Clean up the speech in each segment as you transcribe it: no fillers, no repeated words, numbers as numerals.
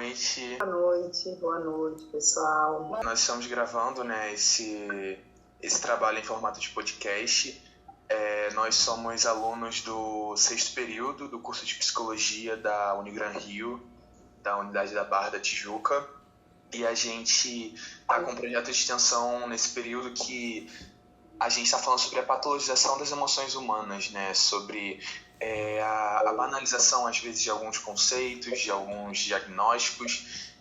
noite. Boa noite, pessoal. Nós estamos gravando, esse trabalho em formato de podcast. Nós somos alunos do 6º período do curso de Psicologia da Unigran Rio, da Unidade da Barra da Tijuca. E a gente está com um projeto de extensão nesse período que a gente está falando sobre a patologização das emoções humanas, sobre a banalização, às vezes, de alguns conceitos, de alguns diagnósticos.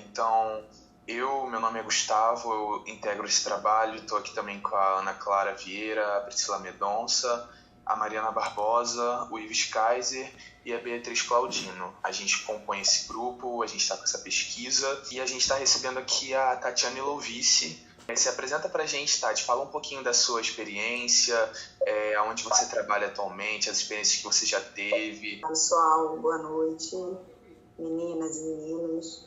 Então, meu nome é Gustavo, eu integro esse trabalho, estou aqui também com a Ana Clara Vieira, a Priscila Medonça, a Mariana Barbosa, o Ives Kaiser e a Beatriz Claudino. A gente compõe esse grupo, a gente está com essa pesquisa e a gente está recebendo aqui a Tatiane Louvice. Se apresenta pra gente, Tati, fala um pouquinho da sua experiência, onde você trabalha atualmente, as experiências que você já teve. Pessoal, boa noite, meninas e meninos.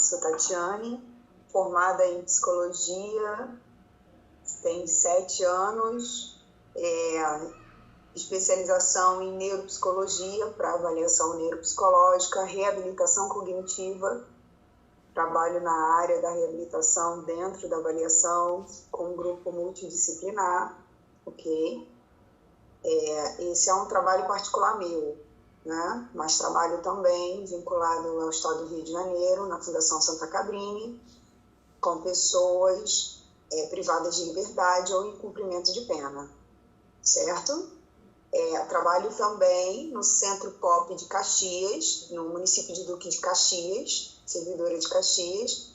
Sou Tatiane, formada em Psicologia, tenho 7 anos, especialização em Neuropsicologia para avaliação neuropsicológica, reabilitação cognitiva. Trabalho na área da reabilitação dentro da avaliação com um grupo multidisciplinar, ok? Esse é um trabalho particular meu, mas trabalho também vinculado ao Estado do Rio de Janeiro, na Fundação Santa Cabrini, com pessoas privadas de liberdade ou em cumprimento de pena, certo? Trabalho também no Centro POP de Caxias, no município de Duque de Caxias, servidora de Caxias,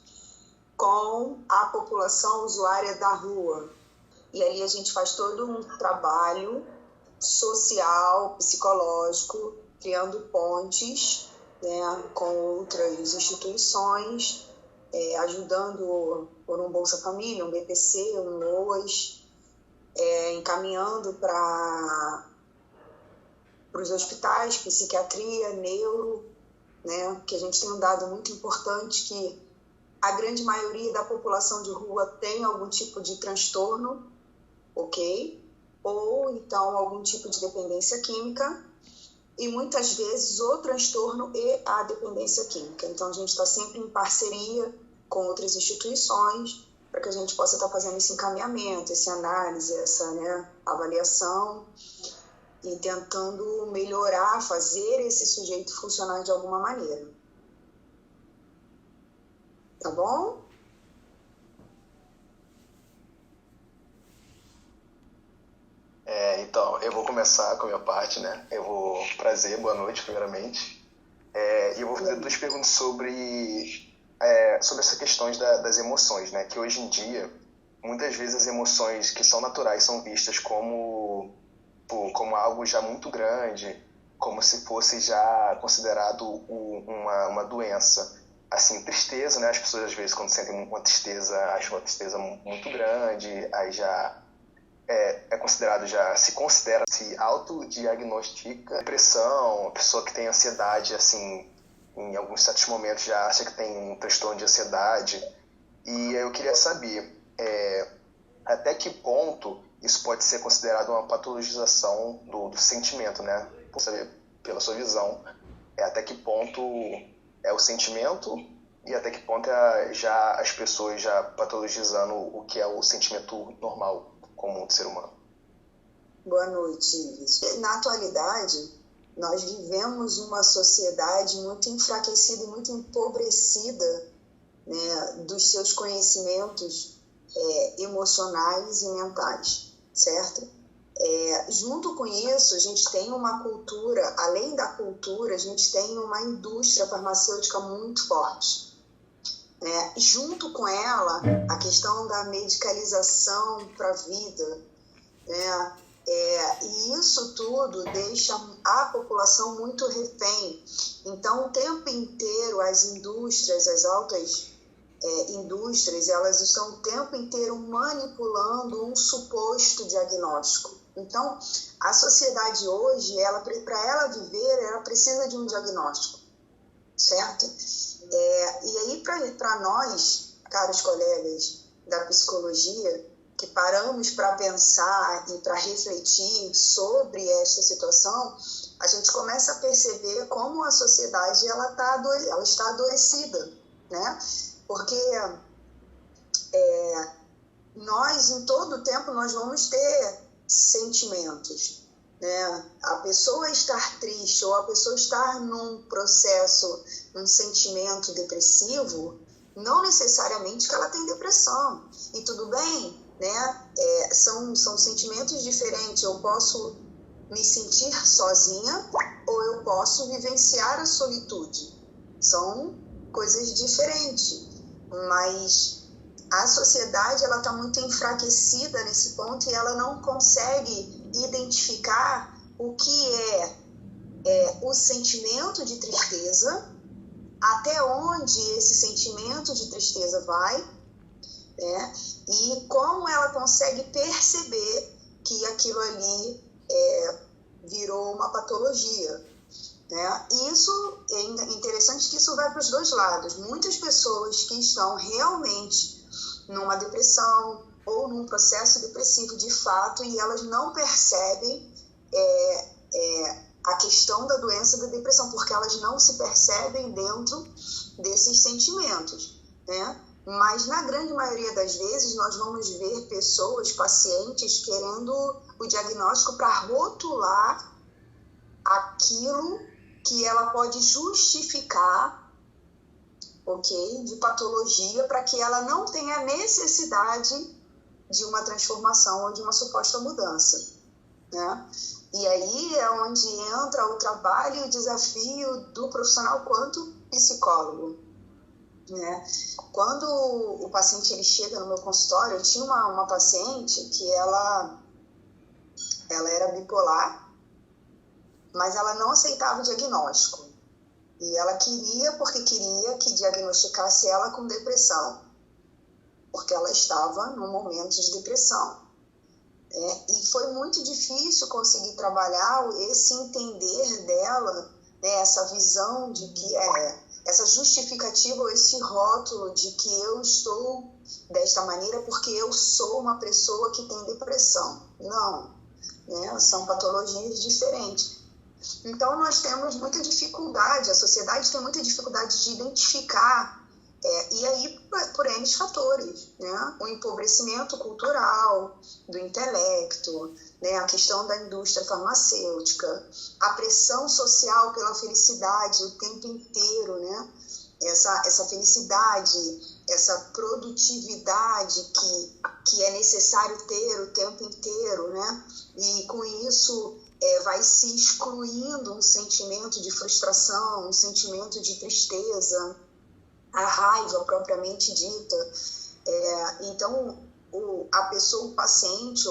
com a população usuária da rua. E ali a gente faz todo um trabalho social, psicológico, criando pontes com outras instituições, ajudando por um Bolsa Família, um BPC, um LOAS, encaminhando para os hospitais, psiquiatria, neuro, que a gente tem um dado muito importante que a grande maioria da população de rua tem algum tipo de transtorno, ok? Ou então algum tipo de dependência química e muitas vezes o transtorno e a dependência química. Então a gente está sempre em parceria com outras instituições para que a gente possa estar fazendo esse encaminhamento, essa análise, essa avaliação e tentando melhorar, fazer esse sujeito funcionar de alguma maneira. Tá bom? Então, eu vou começar com a minha parte, Prazer, boa noite, primeiramente. E eu vou fazer 2 perguntas sobre essas questões das emoções, que hoje em dia, muitas vezes as emoções que são naturais são vistas como algo já muito grande, como se fosse já considerado uma doença. Assim, tristeza, as pessoas às vezes quando sentem uma tristeza, acham uma tristeza muito grande, aí já se autodiagnostica depressão, a pessoa que tem ansiedade, assim, em alguns certos momentos já acha que tem um transtorno de ansiedade. E eu queria saber até que ponto isso pode ser considerado uma patologização do sentimento, Por saber, pela sua visão, até que ponto é o sentimento e até que ponto já as pessoas já patologizando o que é o sentimento normal, comum do ser humano. Boa noite, Ives. Na atualidade, nós vivemos uma sociedade muito enfraquecida e muito empobrecida dos seus conhecimentos emocionais e mentais, certo? Junto com isso, a gente tem uma cultura, além da cultura, a gente tem uma indústria farmacêutica muito forte. Junto com ela, a questão da medicalização para a vida, e isso tudo deixa a população muito refém. Então, o tempo inteiro, as indústrias, as altas indústrias, elas estão o tempo inteiro manipulando um suposto diagnóstico. Então, a sociedade hoje, para ela viver, ela precisa de um diagnóstico, certo? E aí, para nós, caros colegas da psicologia, que paramos para pensar e para refletir sobre esta situação, a gente começa a perceber como a sociedade ela está adoecida, né? Porque nós, em todo o tempo, nós vamos ter sentimentos, né? A pessoa estar triste ou a pessoa estar num processo, num sentimento depressivo, não necessariamente que ela tem depressão. E tudo bem, né? São sentimentos diferentes. Eu posso me sentir sozinha ou eu posso vivenciar a solitude. São coisas diferentes, mas a sociedade ela está muito enfraquecida nesse ponto e ela não consegue identificar o que é o sentimento de tristeza, até onde esse sentimento de tristeza vai, né? E como ela consegue perceber que aquilo ali virou uma patologia, né? E isso é interessante que isso vai para os dois lados. Muitas pessoas que estão realmente numa depressão ou num processo depressivo de fato e elas não percebem a questão da doença da depressão, porque elas não se percebem dentro desses sentimentos, né? Mas na grande maioria das vezes nós vamos ver pessoas, pacientes, querendo o diagnóstico para rotular aquilo que ela pode justificar, ok, de patologia, para que ela não tenha necessidade de uma transformação ou de uma suposta mudança, né? E aí é onde entra o trabalho e o desafio do profissional quanto psicólogo, né? Quando o paciente ele chega no meu consultório, eu tinha uma paciente que ela era bipolar, mas ela não aceitava o diagnóstico. E ela porque queria que diagnosticasse ela com depressão, porque ela estava num momento de depressão. E foi muito difícil conseguir trabalhar esse entender dela, né, essa visão de que essa justificativa ou esse rótulo de que eu estou desta maneira porque eu sou uma pessoa que tem depressão. Não, né, são patologias diferentes. Então, nós temos muita dificuldade, a sociedade tem muita dificuldade de identificar, e aí por N fatores, né? O empobrecimento cultural, do intelecto, né? A questão da indústria farmacêutica, a pressão social pela felicidade o tempo inteiro, né? Essa felicidade, essa produtividade que é necessário ter o tempo inteiro, né? E com isso vai se excluindo um sentimento de frustração, um sentimento de tristeza, a raiva propriamente dita. Então, a pessoa, o paciente,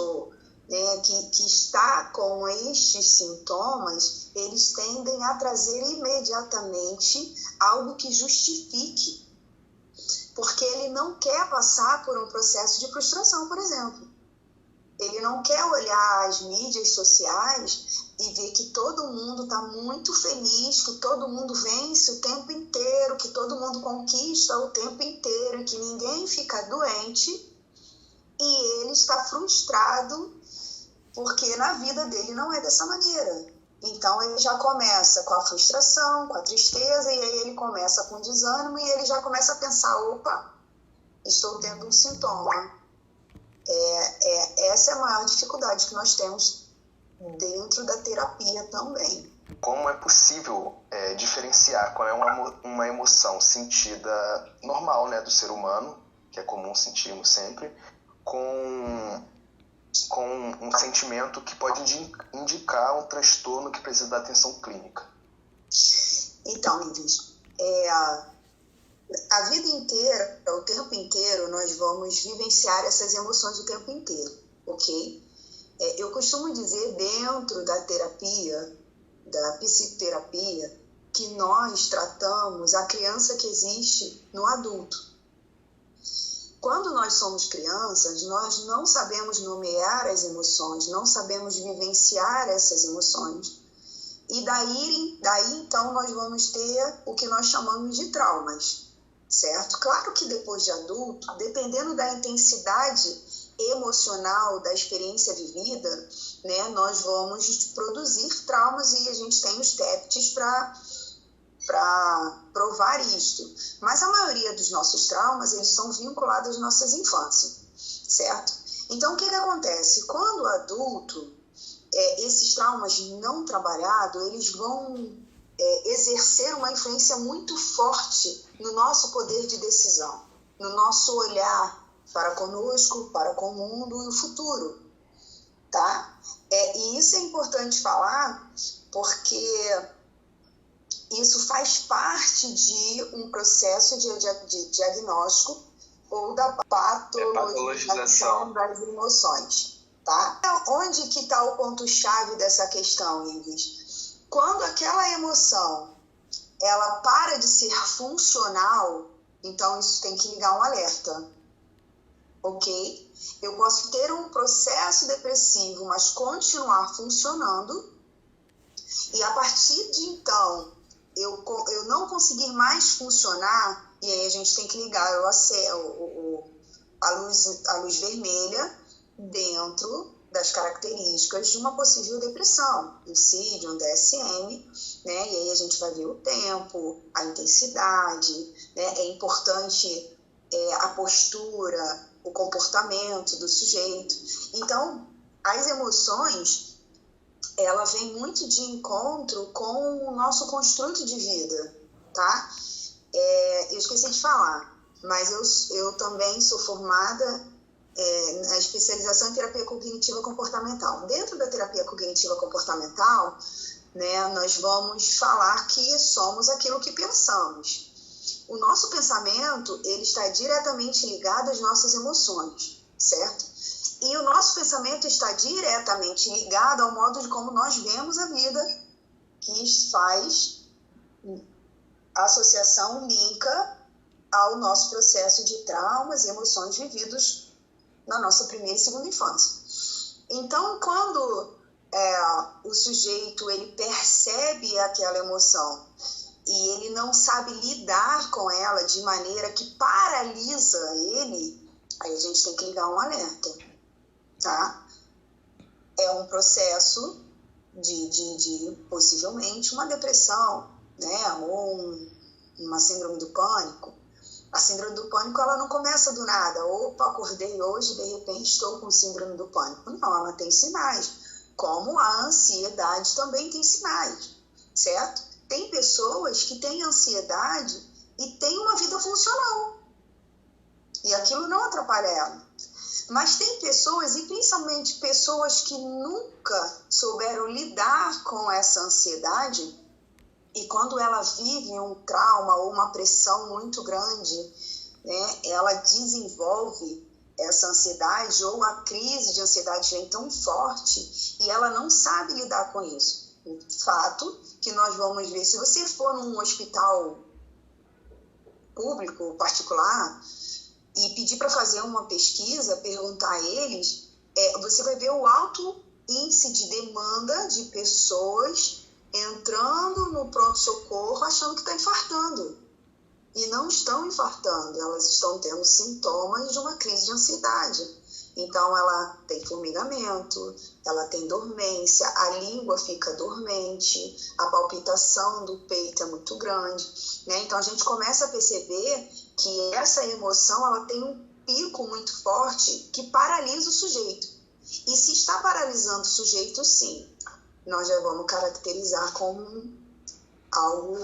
né, que está com estes sintomas, eles tendem a trazer imediatamente algo que justifique, porque ele não quer passar por um processo de frustração, por exemplo. Ele não quer olhar as mídias sociais e ver que todo mundo está muito feliz, que todo mundo vence o tempo inteiro, que todo mundo conquista o tempo inteiro, que ninguém fica doente, e ele está frustrado porque na vida dele não é dessa maneira. Então ele já começa com a frustração, com a tristeza, e aí ele começa com o desânimo e ele já começa a pensar, opa, estou tendo um sintoma. Essa é a maior dificuldade que nós temos dentro da terapia também. Como é possível diferenciar qual é uma emoção sentida normal, né, do ser humano, que é comum sentirmos sempre, com um sentimento que pode indicar um transtorno que precisa da atenção clínica? Então, Iris, a vida inteira, o tempo inteiro, nós vamos vivenciar essas emoções o tempo inteiro, ok? Eu costumo dizer dentro da terapia, da psicoterapia, que nós tratamos a criança que existe no adulto. Quando nós somos crianças, nós não sabemos nomear as emoções, não sabemos vivenciar essas emoções. E daí então, nós vamos ter o que nós chamamos de traumas, certo? Claro que depois de adulto, dependendo da intensidade emocional da experiência vivida, né, nós vamos produzir traumas e a gente tem os TEPTs para provar isto. Mas a maioria dos nossos traumas, eles são vinculados às nossas infâncias, certo? Então, o que acontece? Quando adulto, esses traumas não trabalhados, eles vão exercer uma influência muito forte no nosso poder de decisão, no nosso olhar para conosco, para com o mundo e o futuro, tá? E isso é importante falar porque isso faz parte de um processo de diagnóstico ou da patologização das emoções, tá? Onde que está o ponto-chave dessa questão, Ives? Quando aquela emoção, ela para de ser funcional, então isso tem que ligar um alerta, ok? Eu posso ter um processo depressivo, mas continuar funcionando, e a partir de então, eu não conseguir mais funcionar, e aí a gente tem que ligar a luz vermelha dentro das características de uma possível depressão, um CID, um DSM, né? E aí a gente vai ver o tempo, a intensidade, né? É importante a postura, o comportamento do sujeito. Então, as emoções, ela vem muito de encontro com o nosso construto de vida, tá? Eu esqueci de falar, mas eu também sou formada na especialização em terapia cognitiva comportamental. Dentro da terapia cognitiva comportamental, né, nós vamos falar que somos aquilo que pensamos. O nosso pensamento, ele está diretamente ligado às nossas emoções, certo? E o nosso pensamento está diretamente ligado ao modo de como nós vemos a vida, que faz associação, linka ao nosso processo de traumas e emoções vividos na nossa primeira e segunda infância. Então, quando o sujeito ele percebe aquela emoção e ele não sabe lidar com ela de maneira que paralisa ele, aí a gente tem que ligar um alerta, tá? É um processo de possivelmente uma depressão, né? Ou uma síndrome do pânico. A síndrome do pânico, ela não começa do nada. Opa, acordei hoje, de repente estou com síndrome do pânico. Não, ela tem sinais. Como a ansiedade também tem sinais, certo? Tem pessoas que têm ansiedade e têm uma vida funcional. E aquilo não atrapalha ela. Mas tem pessoas, e principalmente pessoas que nunca souberam lidar com essa ansiedade, e quando ela vive um trauma ou uma pressão muito grande, né, ela desenvolve essa ansiedade, ou a crise de ansiedade vem tão forte e ela não sabe lidar com isso. O fato que nós vamos ver, se você for num hospital público, particular, e pedir para fazer uma pesquisa, perguntar a eles, você vai ver o alto índice de demanda de pessoas entrando no pronto-socorro achando que está infartando. E não estão infartando, elas estão tendo sintomas de uma crise de ansiedade. Então, ela tem formigamento, ela tem dormência, a língua fica dormente, a palpitação do peito é muito grande, né? Então, a gente começa a perceber que essa emoção ela tem um pico muito forte que paralisa o sujeito. E se está paralisando o sujeito, sim, nós já vamos caracterizar como algo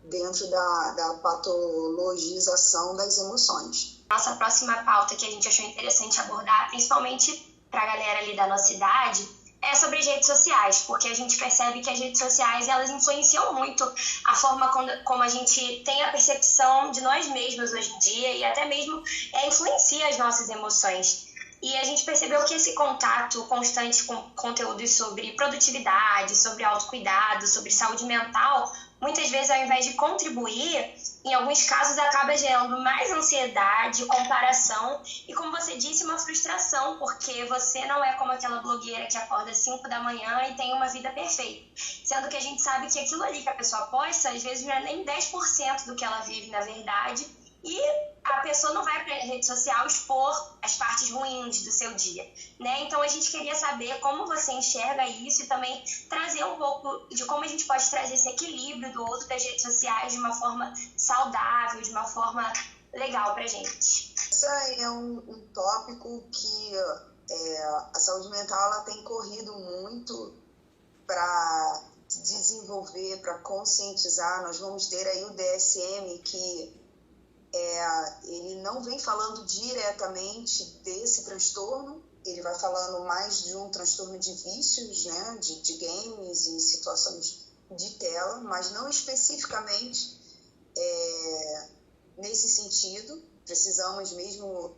dentro da patologização das emoções. Nossa próxima pauta que a gente achou interessante abordar, principalmente para a galera ali da nossa idade, é sobre as redes sociais, porque a gente percebe que as redes sociais elas influenciam muito a forma como a gente tem a percepção de nós mesmos hoje em dia e até mesmo influencia as nossas emoções. E a gente percebeu que esse contato constante com conteúdos sobre produtividade, sobre autocuidado, sobre saúde mental, muitas vezes, ao invés de contribuir, em alguns casos acaba gerando mais ansiedade, comparação e, como você disse, uma frustração, porque você não é como aquela blogueira que acorda às 5 da manhã e tem uma vida perfeita. Sendo que a gente sabe que aquilo ali que a pessoa posta, às vezes não é nem 10% do que ela vive na verdade, e a pessoa não vai para a rede social expor as partes ruins do seu dia, né? Então a gente queria saber como você enxerga isso e também trazer um pouco de como a gente pode trazer esse equilíbrio do uso das redes sociais de uma forma saudável, de uma forma legal pra gente. Esse é um tópico que a saúde mental ela tem corrido muito para desenvolver, para conscientizar. Nós vamos ter aí o DSM, que ele não vem falando diretamente desse transtorno, ele vai falando mais de um transtorno de vícios, né, de games e situações de tela, mas não especificamente nesse sentido. Precisamos mesmo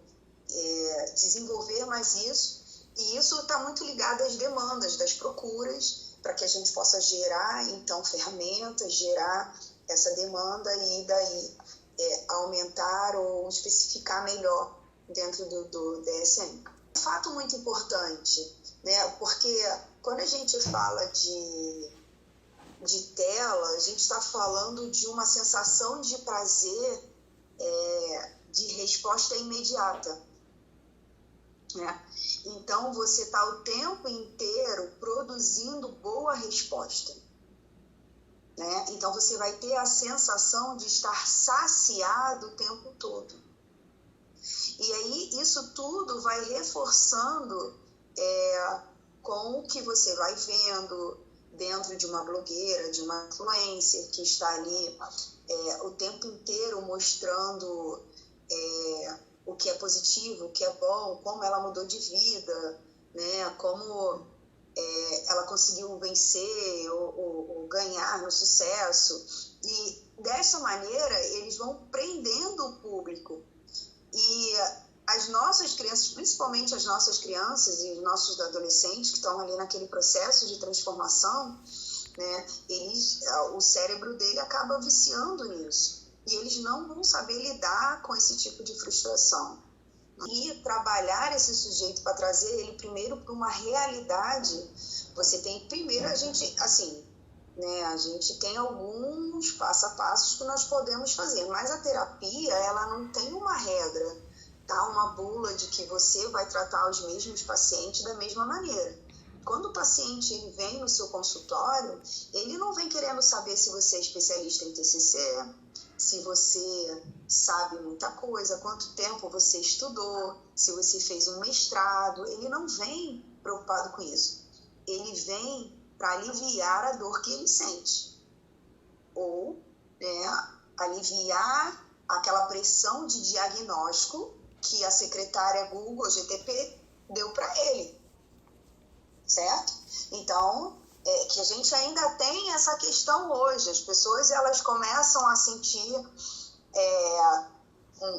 desenvolver mais isso, e isso está muito ligado às demandas, das procuras, para que a gente possa gerar, então, ferramentas, gerar essa demanda e daí aumentar ou especificar melhor dentro do DSM. Um fato muito importante, né, porque quando a gente fala de tela, a gente está falando de uma sensação de prazer, de resposta imediata, né? Então, você está o tempo inteiro produzindo boa resposta, né? Então, você vai ter a sensação de estar saciado o tempo todo. E aí, isso tudo vai reforçando com o que você vai vendo dentro de uma blogueira, de uma influencer que está ali o tempo inteiro mostrando o que é positivo, o que é bom, como ela mudou de vida, né? Como ela conseguiu vencer ou ganhar no sucesso. E dessa maneira eles vão prendendo o público. E as nossas crianças, principalmente as nossas crianças e os nossos adolescentes que estão ali naquele processo de transformação, né? O cérebro dele acaba viciando nisso. E eles não vão saber lidar com esse tipo de frustração. E trabalhar esse sujeito para trazer ele primeiro para uma realidade, você tem primeiro a gente tem alguns passo a passos que nós podemos fazer, mas a terapia ela não tem uma regra, tá? Uma bula de que você vai tratar os mesmos pacientes da mesma maneira. Quando o paciente ele vem no seu consultório, ele não vem querendo saber se você é especialista em TCC, se você sabe muita coisa, quanto tempo você estudou, se você fez um mestrado. Ele não vem preocupado com isso. Ele vem para aliviar a dor que ele sente. Ou aliviar aquela pressão de diagnóstico que a secretária Google, GTP, deu para ele. Certo? Então, que a gente ainda tem essa questão hoje. As pessoas elas começam a sentir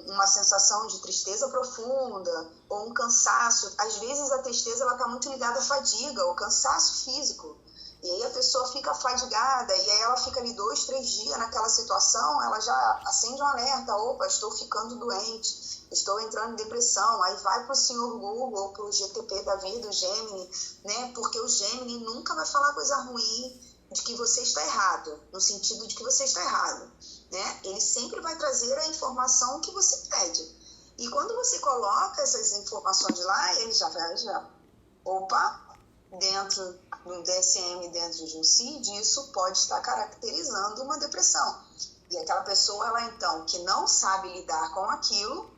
uma sensação de tristeza profunda ou um cansaço. Às vezes a tristeza está muito ligada à fadiga, ao cansaço físico. E aí a pessoa fica fadigada e aí ela fica ali 2, 3 dias naquela situação, ela já acende um alerta: opa, estou ficando doente, estou entrando em depressão. Aí vai para o senhor Google ou para o GTP da vida, o Gemini, né? Porque o Gemini nunca vai falar coisa ruim de que você está errado, no sentido de que você está errado, né? Ele sempre vai trazer a informação que você pede. E quando você coloca essas informações lá, ele já vai, dentro de um DSM, dentro de um CID, isso pode estar caracterizando uma depressão. E aquela pessoa, ela então, que não sabe lidar com aquilo,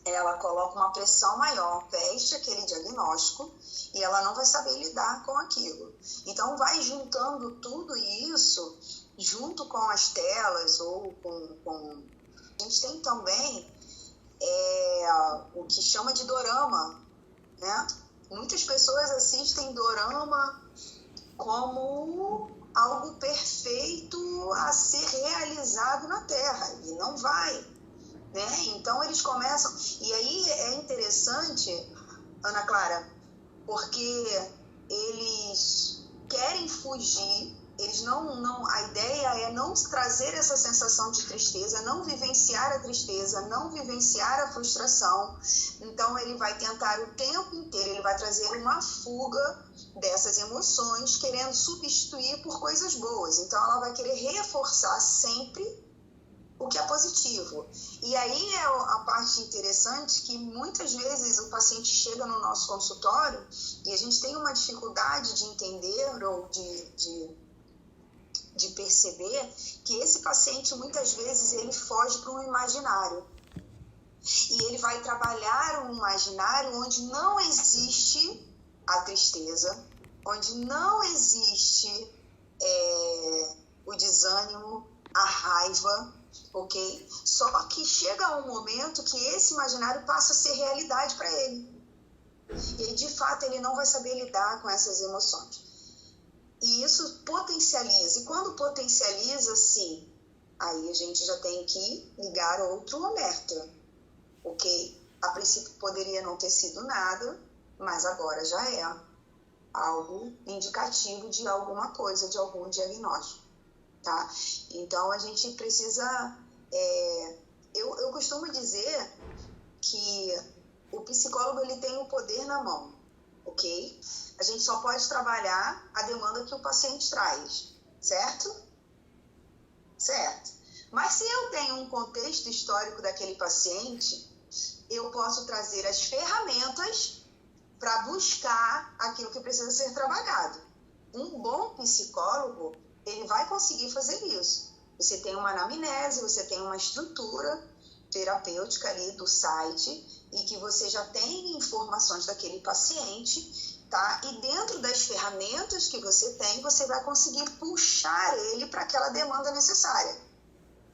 ela coloca uma pressão maior, veste aquele diagnóstico e ela não vai saber lidar com aquilo. Então, vai juntando tudo isso, junto com as telas ou com... A gente tem também o que chama de dorama, né? Muitas pessoas assistem dorama como algo perfeito a ser realizado na Terra, e não vai, né? Então eles começam... E aí é interessante, Ana Clara, porque eles querem fugir, eles a ideia é não trazer essa sensação de tristeza, não vivenciar a tristeza, não vivenciar a frustração. Então ele vai tentar o tempo inteiro, ele vai trazer uma fuga dessas emoções, querendo substituir por coisas boas. Então ela vai querer reforçar sempre o que é positivo. E aí é a parte interessante, que muitas vezes o paciente chega no nosso consultório e a gente tem uma dificuldade de entender ou de perceber que esse paciente, muitas vezes, ele foge para um imaginário. E ele vai trabalhar um imaginário onde não existe a tristeza, onde não existe o desânimo, a raiva, ok? Só que chega um momento que esse imaginário passa a ser realidade para ele. E aí, de fato, ele não vai saber lidar com essas emoções. E isso potencializa. E quando potencializa, sim, aí a gente já tem que ligar outro alerta, ok? A princípio poderia não ter sido nada, mas agora já é algo indicativo de alguma coisa, de algum diagnóstico, tá? Então, a gente precisa... Eu costumo dizer que o psicólogo, ele tem o poder na mão, ok? A gente só pode trabalhar a demanda que o paciente traz, certo? Certo. Mas se eu tenho um contexto histórico daquele paciente, eu posso trazer as ferramentas para buscar aquilo que precisa ser trabalhado. Um bom psicólogo, ele vai conseguir fazer isso. Você tem uma anamnese, você tem uma estrutura terapêutica ali do site e que você já tem informações daquele paciente, tá? E dentro das ferramentas que você tem, você vai conseguir puxar ele para aquela demanda necessária,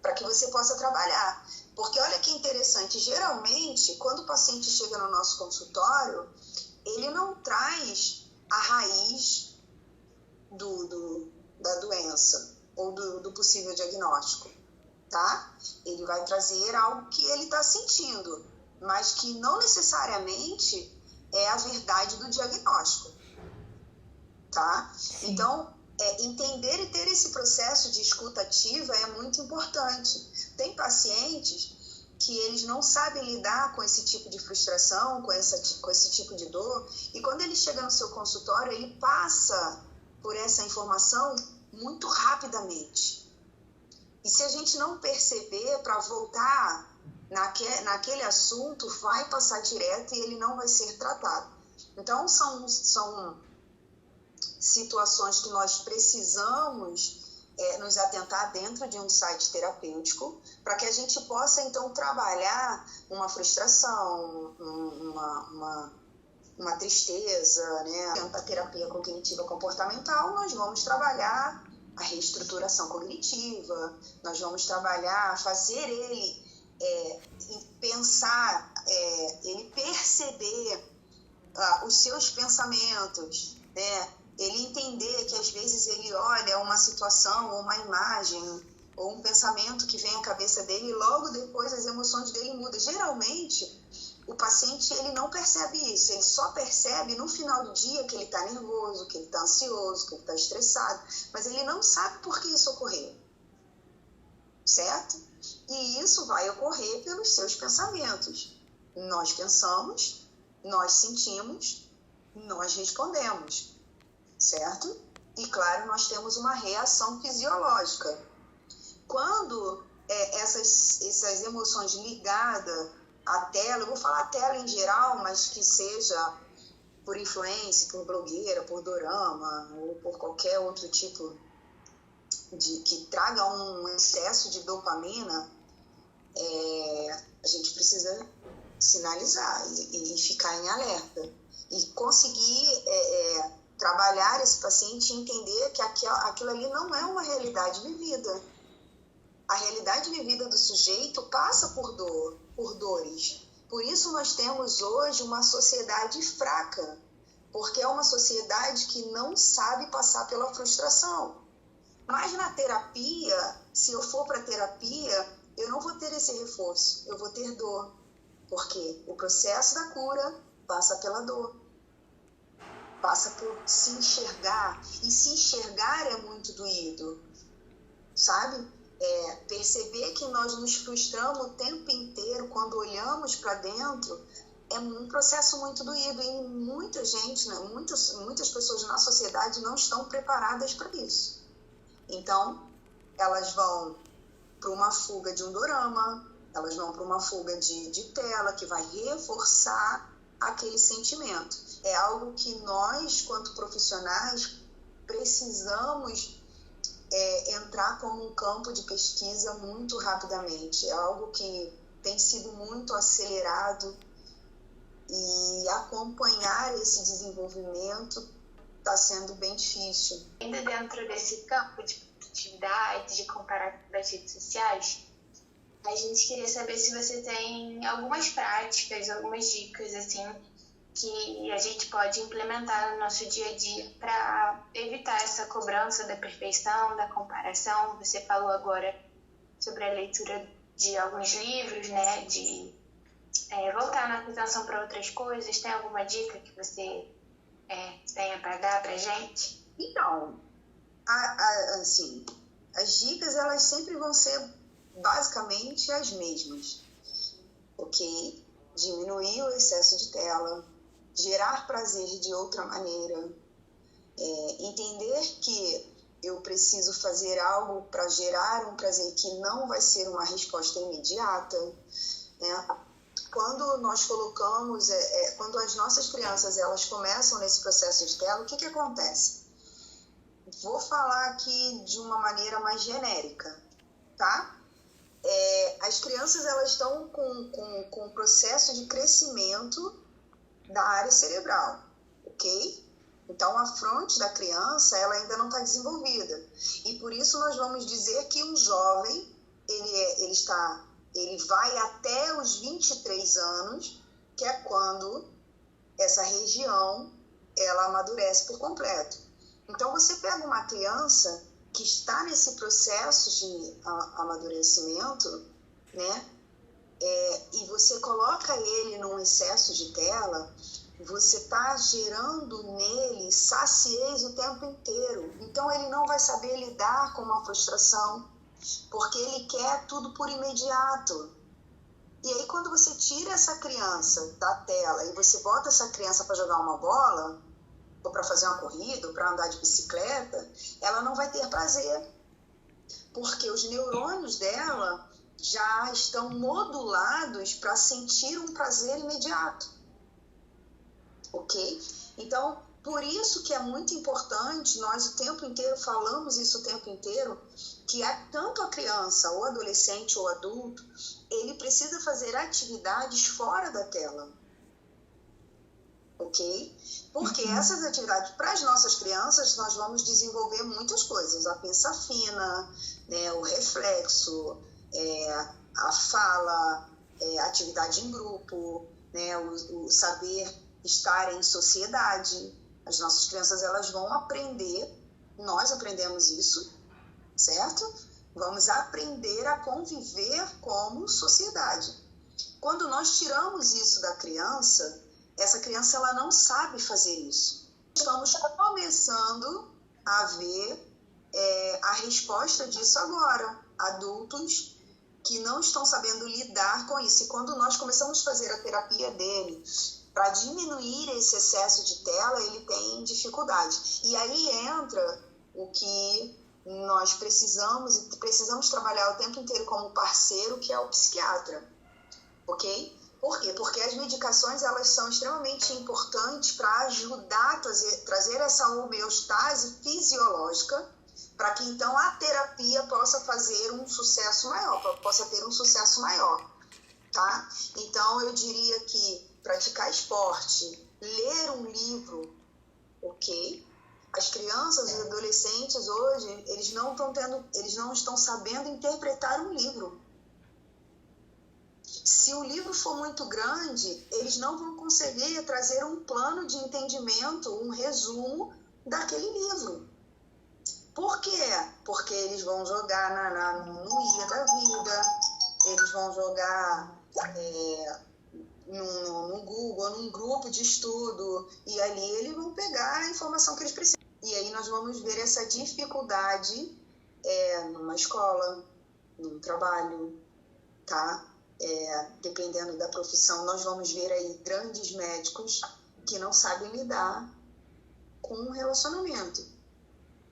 para que você possa trabalhar. Porque olha que interessante, geralmente, quando o paciente chega no nosso consultório, ele não traz a raiz da doença ou do possível diagnóstico, tá? Ele vai trazer algo que ele está sentindo, mas que não necessariamente é a verdade do diagnóstico, tá? Sim. Então, entender e ter esse processo de escuta ativa é muito importante. Tem pacientes que eles não sabem lidar com esse tipo de frustração, com esse tipo de dor, e quando ele chega no seu consultório, ele passa por essa informação muito rapidamente. E se a gente não perceber, para voltar naquele assunto, vai passar direto e ele não vai ser tratado. Então, são situações que nós precisamos nos atentar dentro de um site terapêutico, para que a gente possa, então, trabalhar uma frustração, uma tristeza, né? A terapia cognitiva comportamental, nós vamos trabalhar a reestruturação cognitiva, nós vamos trabalhar, fazer ele pensar, ele perceber os seus pensamentos, né? Ele entender que às vezes ele olha uma situação, ou uma imagem, ou um pensamento que vem à cabeça dele e logo depois as emoções dele mudam. Geralmente, o paciente ele não percebe isso, ele só percebe no final do dia que ele está nervoso, que ele está ansioso, que ele está estressado, mas ele não sabe por que isso ocorreu, certo? E isso vai ocorrer pelos seus pensamentos. Nós pensamos, nós sentimos, nós respondemos, certo? E, claro, nós temos uma reação fisiológica. Quando essas emoções ligadas à tela, eu vou falar tela em geral, mas que seja por influência, por blogueira, por dorama, ou por qualquer outro tipo que traga um excesso de dopamina, a gente precisa sinalizar e ficar em alerta. E conseguir trabalhar esse paciente e entender que aquilo ali não é uma realidade vivida. A realidade vivida do sujeito passa por dores. Por isso nós temos hoje uma sociedade fraca, porque é uma sociedade que não sabe passar pela frustração. Mas na terapia, se eu for para terapia, eu não vou ter esse reforço, eu vou ter dor. Porque o processo da cura passa pela dor. Passa por se enxergar. E se enxergar é muito doído, sabe? Perceber que nós nos frustramos o tempo inteiro quando olhamos para dentro é um processo muito doído. E muita gente, né, muitas pessoas na sociedade não estão preparadas para isso. Então, elas vão para uma fuga de um dorama, elas vão para uma fuga de tela, que vai reforçar aquele sentimento. É algo que nós, quanto profissionais, precisamos entrar como um campo de pesquisa muito rapidamente. É algo que tem sido muito acelerado e acompanhar esse desenvolvimento está sendo bem difícil. Ainda dentro desse campo de atividade, de comparar das redes sociais, a gente queria saber se você tem algumas práticas, algumas dicas, assim, que a gente pode implementar no nosso dia a dia para evitar essa cobrança da perfeição, da comparação. Você falou agora sobre a leitura de alguns livros, né, de voltar a atenção para outras coisas. Tem alguma dica que você tenha para dar para a gente? Então, assim, as dicas elas sempre vão ser basicamente as mesmas, ok? Diminuir o excesso de tela, gerar prazer de outra maneira, entender que eu preciso fazer algo para gerar um prazer que não vai ser uma resposta imediata, né? Quando nós colocamos, quando as nossas crianças elas começam nesse processo de tela, o que acontece? Vou falar aqui de uma maneira mais genérica, tá? As crianças elas estão com um processo de crescimento da área cerebral, ok? Então, a fronte da criança ela ainda não está desenvolvida. E por isso nós vamos dizer que um jovem, ele vai até os 23 anos, que é quando essa região ela amadurece por completo. Então, você pega uma criança que está nesse processo de amadurecimento, né? E você coloca ele num excesso de tela, você está gerando nele saciez o tempo inteiro. Então, ele não vai saber lidar com uma frustração, porque ele quer tudo por imediato. E aí, quando você tira essa criança da tela e você bota essa criança para jogar uma bola, ou para fazer uma corrida, ou para andar de bicicleta, ela não vai ter prazer, porque os neurônios dela já estão modulados para sentir um prazer imediato, ok? Então, por isso que é muito importante, nós o tempo inteiro falamos isso o tempo inteiro, que tanto a criança, ou adolescente, ou adulto, ele precisa fazer atividades fora da tela, ok? Porque essas atividades, para as nossas crianças, nós vamos desenvolver muitas coisas, a pensa fina, né, o reflexo, a fala, a atividade em grupo, né, o saber estar em sociedade. As nossas crianças elas vão aprender, nós aprendemos isso, certo? Vamos aprender a conviver como sociedade. Quando nós tiramos isso da criança, essa criança ela não sabe fazer isso. Estamos começando a ver a resposta disso agora. Adultos que não estão sabendo lidar com isso. E quando nós começamos a fazer a terapia dele para diminuir esse excesso de tela, ele tem dificuldade. E aí entra o que nós precisamos trabalhar o tempo inteiro como parceiro, que é o psiquiatra, ok? Por quê? Porque as medicações elas são extremamente importantes para ajudar a trazer essa homeostase fisiológica, para que então a terapia possa fazer um sucesso maior, possa ter um sucesso maior, tá? Então eu diria que praticar esporte, ler um livro, ok? As crianças e adolescentes hoje, eles não estão sabendo interpretar um livro. Se o livro for muito grande, eles não vão conseguir trazer um plano de entendimento, um resumo daquele livro. Por quê? Porque eles vão jogar no IA da vida, eles vão jogar no Google, num grupo de estudo, e ali eles vão pegar a informação que eles precisam. E aí nós vamos ver essa dificuldade numa escola, num trabalho, tá? Dependendo da profissão, nós vamos ver aí grandes médicos que não sabem lidar com um relacionamento,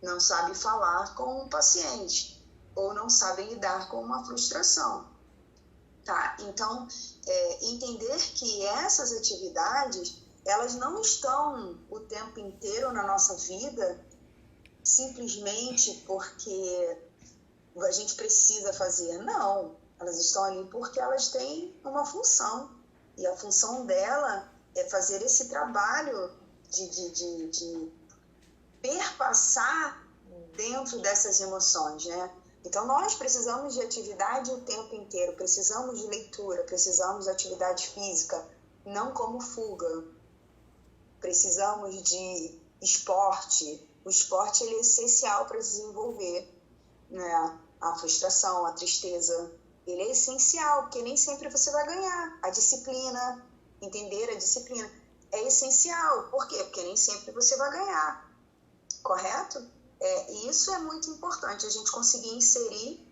não sabem falar com o paciente, ou não sabem lidar com uma frustração. Tá? Então, entender que essas atividades, elas não estão o tempo inteiro na nossa vida simplesmente porque a gente precisa fazer. Não, elas estão ali porque elas têm uma função. E a função dela é fazer esse trabalho de perpassar dentro dessas emoções, né? Então, nós precisamos de atividade o tempo inteiro, precisamos de leitura, precisamos de atividade física, não como fuga. Precisamos de esporte. O esporte ele é essencial para desenvolver, né, a frustração, a tristeza. Ele é essencial, porque nem sempre você vai ganhar. A disciplina, entender a disciplina, é essencial. Por quê? Porque nem sempre você vai ganhar. Correto? E isso é muito importante, a gente conseguir inserir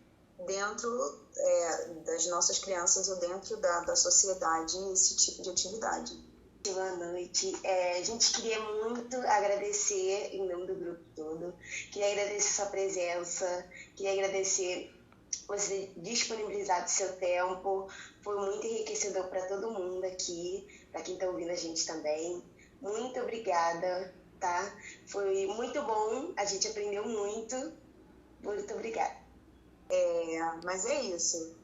dentro das nossas crianças ou dentro da sociedade esse tipo de atividade. Boa noite. A gente queria muito agradecer em nome do grupo todo, queria agradecer sua presença, queria agradecer você disponibilizar o seu tempo, foi muito enriquecedor para todo mundo aqui, para quem está ouvindo a gente também. Muito obrigada. Tá? Foi muito bom, a gente aprendeu muito. Muito obrigada. Mas é isso.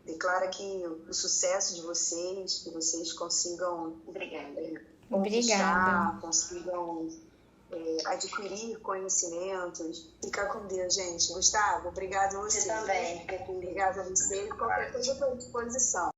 Declara aqui o sucesso de vocês, que vocês consigam Obrigada. Consigam adquirir conhecimentos. Ficar com Deus, gente. Gustavo, obrigado a você. Você também. Obrigada a você. Qualquer coisa eu estou à disposição.